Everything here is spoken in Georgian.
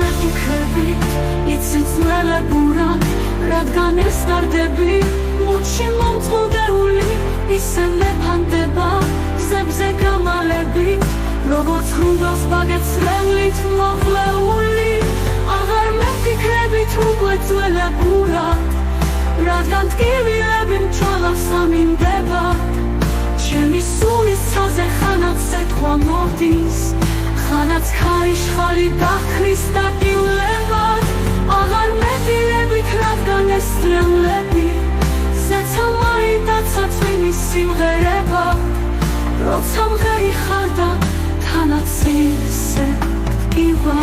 მეკითხები იცით ძველებურა რადგან ეს სტარდები მუჩი მომწყვდეული ისე მეფანდება გზებზე გამალები როგორც ხრუნდოს ბაგეთს რევლით მოხლეული აღარ მეკითხებით უკვე ძველებურა რადგან ტკივილები მჭალავს ამინდება ჩემი სულის ცაზე ხანაც ეთქვა მოდის ხანაც ხარიშხალი დახრის დაკიულებად აღარ მედირებით რადგან ეს წრევლები ზეცა მაინდაცა წვიმის სიმღერება როცა მღერი ხარ და თანაც ისე ტკივა